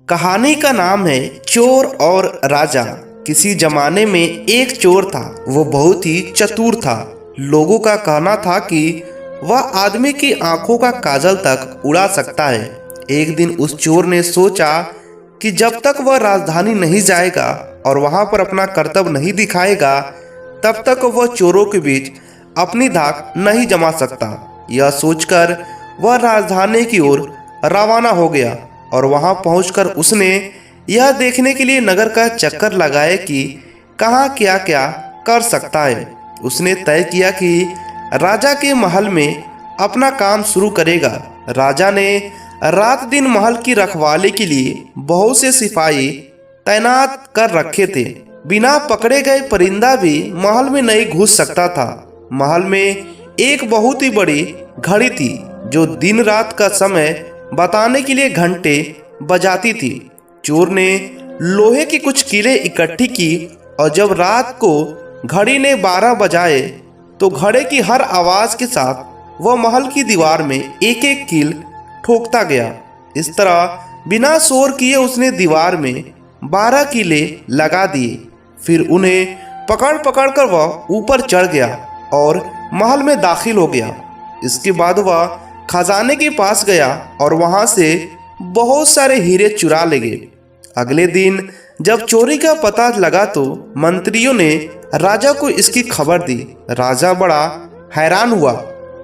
कहानी का नाम है चोर और राजा। किसी जमाने में एक चोर था। वो बहुत ही चतुर था। लोगों का कहना था कि वह आदमी की आंखों का काजल तक उड़ा सकता है। एक दिन उस चोर ने सोचा कि जब तक वह राजधानी नहीं जाएगा और वहां पर अपना कर्तव्य नहीं दिखाएगा, तब तक वह चोरों के बीच अपनी धाक नहीं जमा सकता। यह सोचकर वह राजधानी की ओर रवाना हो गया और वहां पहुंचकर उसने यह देखने के लिए नगर का चक्कर लगाया कि कहाँ क्या क्या कर सकता है। उसने तय किया कि राजा के महल में अपना काम शुरू करेगा। राजा ने रात दिन महल की रखवाली के लिए बहुत से सिपाही तैनात कर रखे थे। बिना पकड़े गए परिंदा भी महल में नहीं घुस सकता था। महल में एक बहुत ही बड़ी घड़ी थी जो दिन रात का समय बताने के लिए घंटे बजाती थी। चोर ने लोहे की कुछ कीलें इकट्ठी की और जब रात को घड़ी ने 12 बजाए तो घड़े की हर आवाज के साथ वह महल की दीवार में एक एक कील ठोकता गया। इस तरह बिना शोर किए उसने दीवार में 12 कीले लगा दिए। फिर उन्हें पकड़ पकड़ कर वह ऊपर चढ़ गया और महल में दाखिल हो गया। इसके बाद वह खजाने के पास गया और वहां से बहुत सारे हीरे चुरा ले गए। अगले दिन जब चोरी का पता लगा तो मंत्रियों ने राजा को इसकी खबर दी। राजा बड़ा हैरान हुआ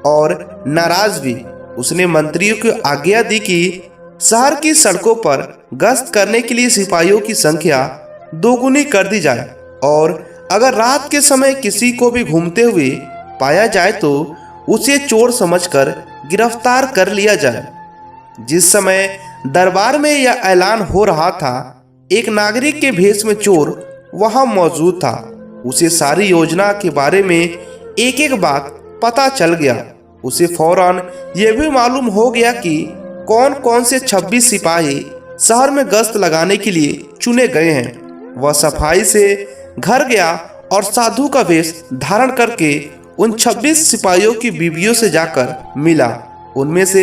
और नाराज भी। उसने मंत्रियों को आज्ञा दी कि शहर की सड़कों पर गश्त करने के लिए सिपाहियों की संख्या दोगुनी कर दी जाए और अगर रात के समय किसी को भी घूमते हुए पाया जाए तो उसे चोर समझकर गिरफ्तार कर लिया जाए। जिस समय दरबार में यह ऐलान हो रहा था, एक नागरिक के भेष में चोर वहां मौजूद था। उसे सारी योजना के बारे में एक एक बात पता चल गया। उसे फौरन यह भी मालूम हो गया कि कौन कौन से 26 सिपाही शहर में गश्त लगाने के लिए चुने गए हैं। वह सफाई से घर गया और साधु का वेश धारण करके उन 26 सिपाहियों की बीवियों से जाकर मिला। उनमें से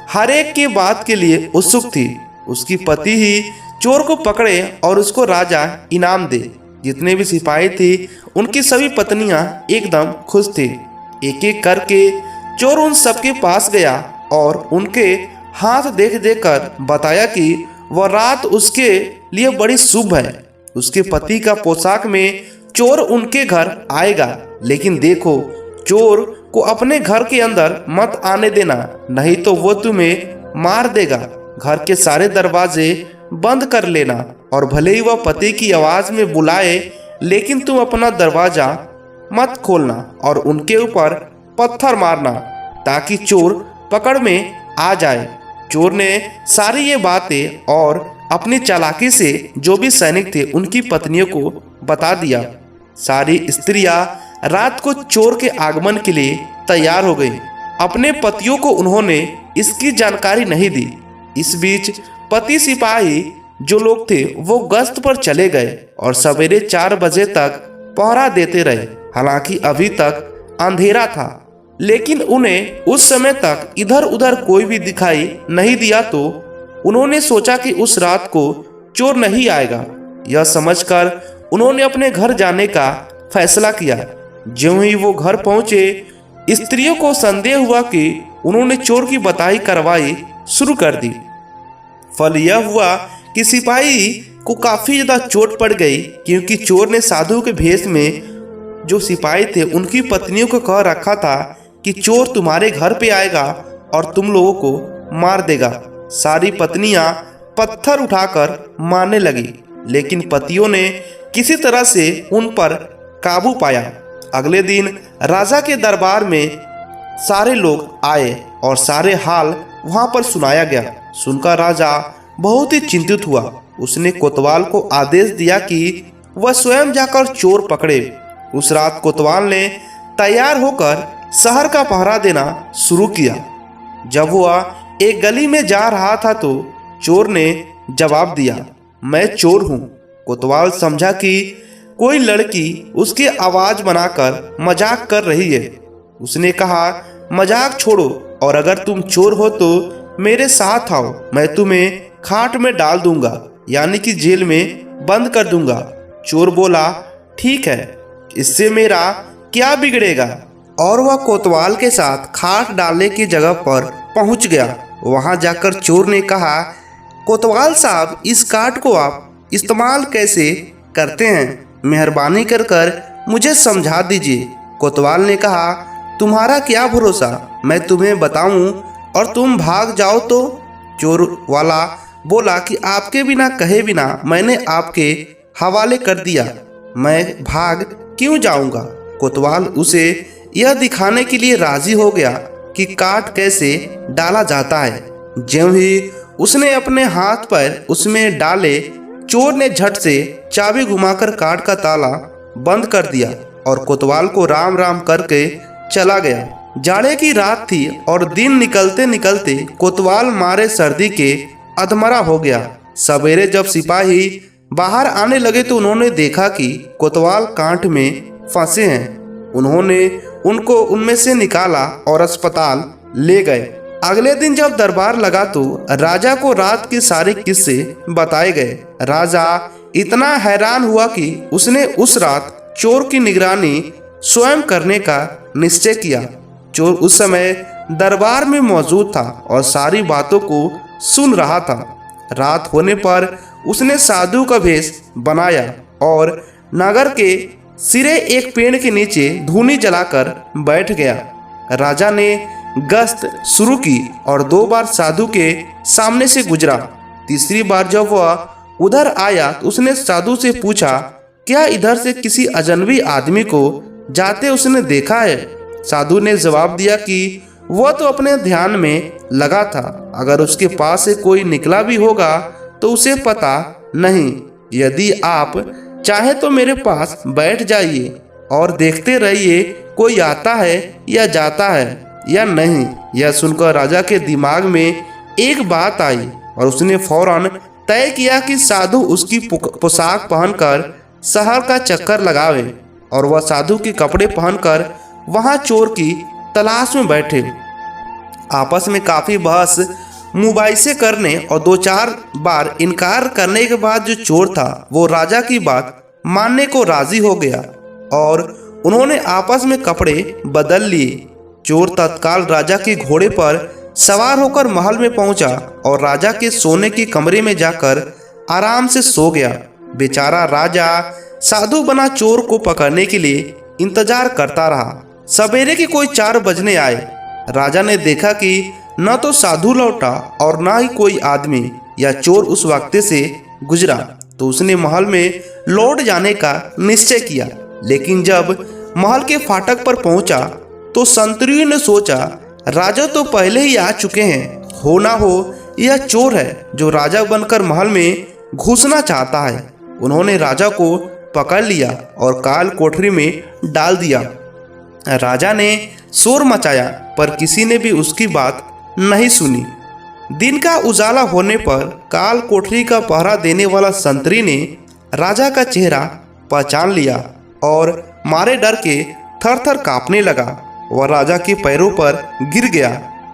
हर एक की बात के लिए उत्सुक थी। उसकी पति ही चोर को पकड़े और उसको राजा इनाम दे। जितने भी सिपाही थे उनकी सभी पत्नियां एकदम खुश थे। एक एक करके चोर उन सबके पास गया और उनके हाथ देख देख कर बताया कि वह रात उसके लिए बड़ी शुभ है। उसके पति का पोशाक में चोर उनके घर आएगा, लेकिन देखो चोर को अपने घर के अंदर मत आने देना, नहीं तो वो तुम्हें मार देगा। घर के सारे दरवाजे बंद कर लेना और भले ही वह पति की आवाज में बुलाए, लेकिन तुम अपना दरवाजा मत खोलना और उनके ऊपर पत्थर मारना ताकि चोर पकड़ में आ जाए। चोर ने सारी ये बातें और अपनी चालाकी से जो भी सैनिक थे उनकी पत्नियों को बता दिया। सारी स्त्रियां रात को चोर के आगमन के लिए तैयार हो गई। अपने पतियों को उन्होंने इसकी जानकारी नहीं दी। इस बीच पति सिपाही जो लोग थे वो गश्त पर चले गए और सवेरे 4 बजे तक पहरा देते रहे। हालांकि अभी तक अंधेरा था, लेकिन उन्हें उस समय तक इधर उधर कोई भी दिखाई नहीं दिया तो उन्होंने सोचा कि उस रात को चोर नहीं आएगा। यह समझकर उन्होंने अपने घर जाने का फैसला किया। ज्यों ही वो घर पहुंचे, स्त्रियों को संदेह हुआ कि उन्होंने चोर की बताई कार्रवाई शुरू कर दी। फल यह हुआ कि सिपाही को काफी ज्यादा चोट पड़ गई, क्योंकि चोर ने साधु के भेष में जो सिपाही थे उनकी पत्नियों को कह रखा था कि चोर तुम्हारे घर पे आएगा और तुम लोगों को मार देगा। सारी पत्नियां पत्थर उठाकर मारने लगी, लेकिन पतियों ने किसी तरह से उन पर काबू पाया। अगले दिन राजा के दरबार में सारे लोग आए और सारे हाल वहां पर सुनाया गया। सुनकर राजा बहुत ही चिंतित हुआ। उसने कोतवाल को आदेश दिया कि वह स्वयं जाकर चोर पकड़े। उस रात कोतवाल ने तैयार होकर शहर का पहरा देना शुरू किया। जब वह एक गली में जा रहा था तो चोर ने जवाब दिया, मैं चोर हूँ। कोतवाल समझा कि कोई लड़की उसकी आवाज बनाकर मजाक कर रही है। उसने कहा, मजाक छोड़ो और अगर तुम चोर हो तो मेरे साथ आओ, मैं तुम्हें खाट में डाल दूंगा, यानी कि जेल में बंद कर दूंगा। चोर बोला, ठीक है, इससे मेरा क्या बिगड़ेगा। और वह कोतवाल के साथ खाट डालने की जगह पर पहुंच गया। वहां जाकर चोर ने कहा, कोतवाल साहब, इस काट को आप इस्तेमाल कैसे करते हैं? मेहरबानी कर मुझे समझा दीजिए। कोतवाल ने कहा, तुम्हारा क्या भरोसा, मैं तुम्हें बताऊं और तुम भाग जाओ तो? चोर वाला बोला कि आपके बिना कहे बिना मैंने आपके हवाले कर दिया, मैं भाग क्यों जाऊंगा? कोतवाल उसे यह दिखाने के लिए राजी हो गया कि काट कैसे डाला जाता है। ज्यों ही उसने अपने हाथ पर उसमें डाले, चोर ने झट से चाबी घुमाकर काट का ताला बंद कर दिया और कोतवाल को राम राम करके चला गया। जाड़े की रात थी और दिन निकलते निकलते कोतवाल मारे सर्दी के अधमरा हो गया। सवेरे जब सिपाही बाहर आने लगे तो उन्होंने देखा कि कोतवाल कांट में फंसे हैं। उन्होंने उनको उनमें से निकाला और अस्पताल ले गए। अगले दिन जब दरबार लगा तो राजा को रात के सारे किस्से बताए गए। राजा इतना हैरान हुआ कि उसने उस रात चोर की निगरानी स्वयं करने का निश्चय किया। चोर उस समय दरबार में मौजूद था और सारी बातों को सुन रहा था। रात होने पर उसने साधु का भेष बनाया और नगर के सिरे एक पेड़ के नीचे धूनी जलाकर बैठ गया। राजा ने गश्त शुरू की और 2 बार साधु के सामने से गुजरा। तीसरी बार जब वह उधर आया तो उसने साधु से पूछा, क्या इधर से किसी अजनबी आदमी को जाते उसने देखा है? साधु ने जवाब दिया कि वह तो अपने ध्यान में लगा था, अगर उसके पास से कोई निकला भी होगा तो उसे पता नहीं। यदि आप चाहे तो मेरे पास बैठ जाइए और देखते रहिए कोई आता है या जाता है या नहीं। यह सुनकर राजा के दिमाग में एक बात आई और उसने फौरन तय किया कि साधु उसकी पोशाक पहनकर शहर का चक्कर लगावे और वह साधु के कपड़े पहनकर वहां चोर की तलाश में बैठे। आपस में काफी बहस मुबाहिसे करने और 2-4 बार इनकार करने के बाद जो चोर था वो राजा की बात मानने को राजी हो गया और उन्होंने आपस में कपड़े बदल लिए। चोर तत्काल राजा के घोड़े पर सवार होकर महल में पहुंचा और राजा के सोने के कमरे में जाकर आराम से सो गया। बेचारा राजा साधु बना चोर को पकड़ने के लिए इंतजार करता रहा। सवेरे के कोई 4 बजने आए। राजा ने देखा कि न तो साधु लौटा और न ही कोई आदमी या चोर उस वक्त से गुजरा, तो उसने महल में लौट जाने का निश्चय किया। लेकिन जब महल के फाटक पर पहुंचा तो संतरियों ने सोचा, राजा तो पहले ही आ चुके हैं, हो ना हो यह चोर है जो राजा बनकर महल में घुसना चाहता है। उन्होंने राजा को पकड़ लिया और काल कोठरी में डाल दिया। राजा ने शोर मचाया पर किसी ने भी उसकी बात नहीं सुनी। दिन का उजाला होने पर काल कोठरी का पहरा देने वाला संतरी ने राजा का चेहरा पहचान लिया और मारे डर के थर थर कांपने लगा। वह राजा के पैरों पर गिर गया।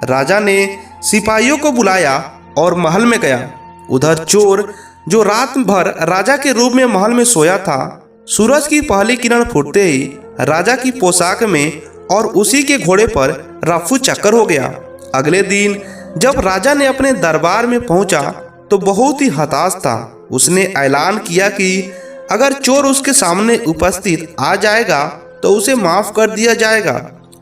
राजा ने सिपाहियों को बुलाया और महल में गया। उधर चोर जो रात भर राजा के रूप में महल में सोया था, सूरज की पहली किरण फूटते ही राजा की पोशाक में और उसी के घोड़े पर रफू चक्कर हो गया। अगले दिन जब राजा ने अपने दरबार में पहुंचा तो बहुत ही हताश था। उसने ऐलान किया कि अगर चोर उसके सामने उपस्थित आ जाएगा तो उसे माफ कर दिया जाएगा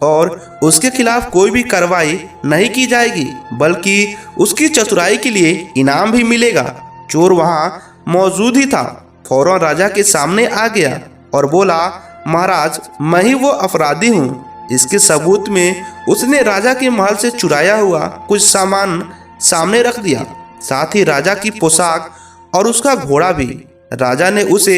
और उसके खिलाफ कोई भी कार्रवाई नहीं की जाएगी, बल्कि उसकी चतुराई के लिए इनाम भी मिलेगा। चोर वहां मौजूद ही था। फौरन राजा के सामने आ गया और बोला, महाराज, मैं ही वो अपराधी हूँ। इसके सबूत में उसने राजा के महल से चुराया हुआ कुछ सामान सामने रख दिया, साथ ही राजा की पोशाक और उसका घोड़ा भी। राजा ने उसे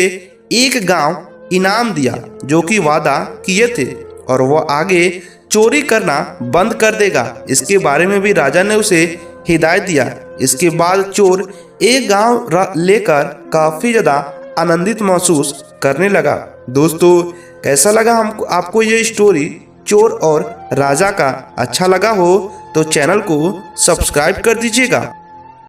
एक गांव इनाम दिया जो कि वादा किए थे और वह आगे चोरी करना बंद कर देगा। इसके बारे में भी राजा ने उसे हिदायत दिया। इसके बाद चोर एक गांव लेकर काफी ज्यादा आनंदित महसूस करने लगा। दोस्तों, कैसा लगा आपको ये स्टोरी चोर और राजा का? अच्छा लगा हो तो चैनल को सब्सक्राइब कर दीजिएगा।